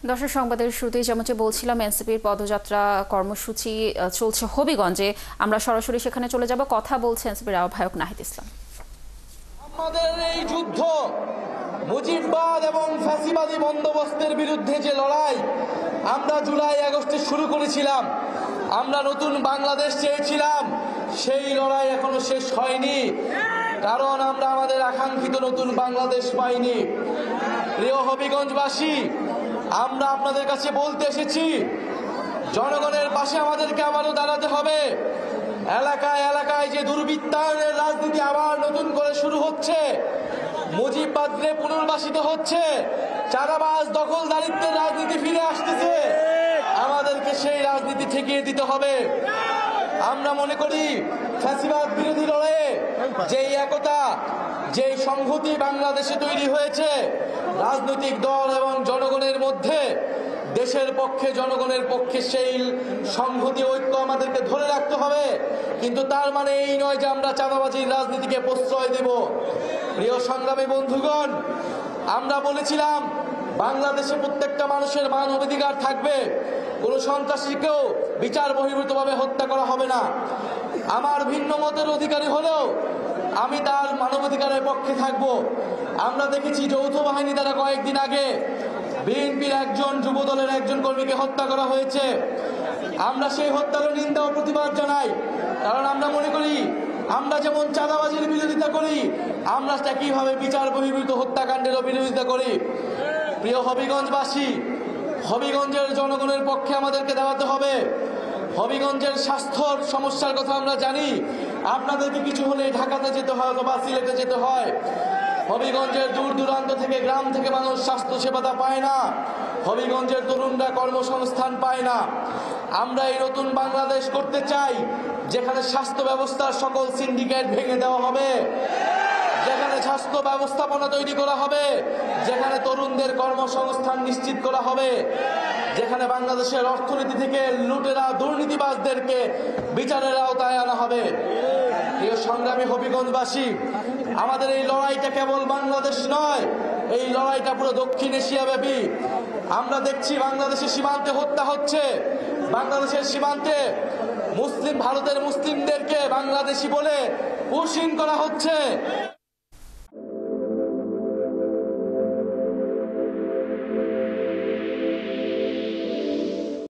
দর্শক, সংবাদের শুরুতেই যেমনটি বলছিলাম, এনসিপির পদযাত্রা কর্মসূচি চলছে হবিগঞ্জে। আমরা সরাসরি সেখানে চলে যাব, কথা বলছে এনসিপির আহ্বায়ক নাহিদ ইসলাম। আমাদের এই যুদ্ধ মুজিববাদ এবং ফ্যাসিবাদী বন্দোবস্তের বিরুদ্ধে যে লড়াই আমরা জুলাই আগস্টে শুরু করেছিলাম, আমরা নতুন বাংলাদেশ চেয়েছিলাম, সেই লড়াই এখনো শেষ হয়নি, কারণ আমরা আমাদের আকাঙ্ক্ষিত নতুন বাংলাদেশ পাইনি। প্রিয় হবিগঞ্জবাসী, আমরা আপনাদের কাছে বলতে এসেছি, জনগণের পাশে আমাদেরকে আবারও দাঁড়াতে হবে। এলাকায় এলাকায় যে দুর্বৃত্তায়নের রাজনীতি আবার নতুন করে শুরু হচ্ছে, মুজিববাদে পুনর্বাসিত হচ্ছে, চাঁদাবাজ দখলদারিত্বের রাজনীতি ফিরে আসতেছে, আমাদেরকে সেই রাজনীতি ঠেকিয়ে দিতে হবে। আমরা মনে করি ফ্যাসিবাদ বিরোধী লড়াইয়ে যেই একতা, যেই সংহতি বাংলাদেশে তৈরি হয়েছে রাজনৈতিক দল এবং জনগণের মধ্যে, দেশের পক্ষে জনগণের পক্ষে সেই সংহতি ঐক্য আমাদেরকে ধরে রাখতে হবে। কিন্তু তার মানে এই নয় যে আমরা চাঁদাবাজির রাজনীতিকে প্রশ্রয় দেব। প্রিয় সংগ্রামী বন্ধুগণ, আমরা বলেছিলাম বাংলাদেশে প্রত্যেকটা মানুষের মানবাধিকার থাকবে, কোনো সন্ত্রাসীকেও বিচার বহির্ভূতভাবে হত্যা করা হবে না। আমার ভিন্ন মতের অধিকারী হলেও আমি তার মানবাধিকারের পক্ষে থাকব। আমরা দেখেছি যৌথ বাহিনী দ্বারা কয়েকদিন আগে বিএনপির একজন যুবদলের একজন কর্মীকে হত্যা করা হয়েছে। আমরা সেই হত্যার নিন্দা ও প্রতিবাদ জানাই, কারণ আমরা মনে করি আমরা যেমন চাঁদাবাজির বিরোধিতা করি, আমরা একইভাবে বিচার বহির্ভূত হত্যাকাণ্ডেরও বিরোধিতা করি। প্রিয় হবিগঞ্জবাসী, হবিগঞ্জের জনগণের পক্ষে আমাদেরকে দাঁড়াতে হবে। হবিগঞ্জের স্বাস্থ্যর সমস্যার কথা আমরা জানি, আপনাদেরকে কিছু হলে ঢাকাতে যেতে হয় অথবা সিলেটে যেতে হয়। হবিগঞ্জের দূর দূরান্ত থেকে, গ্রাম থেকে মানুষ স্বাস্থ্য সেবাটা পায় না, হবিগঞ্জের তরুণরা কর্মসংস্থান পায় না। আমরা এই নতুন বাংলাদেশ করতে চাই, যেখানে স্বাস্থ্য ব্যবস্থার সকল সিন্ডিকেট ভেঙে দেওয়া হবে, যেখানে স্বাস্থ্য ব্যবস্থাপনা তৈরি করা হবে, যেখানে তরুণদের কর্মসংস্থান নিশ্চিত করা হবে, যেখানে বাংলাদেশের অর্থনীতি থেকে লুটেরা দুর্নীতিবাজদেরকে বিচারের আওতায় আনা হবে। প্রিয় সংগ্রামী হবিগঞ্জবাসী, আমাদের এই লড়াইটা কেবল বাংলাদেশ নয়, এই লড়াইটা পুরো দক্ষিণ এশিয়া ব্যাপী। আমরা দেখছি বাংলাদেশের সীমান্তে হত্যা হচ্ছে, বাংলাদেশের সীমান্তে ভারতের মুসলিমদেরকে বাংলাদেশি বলে পুশিং করা হচ্ছে।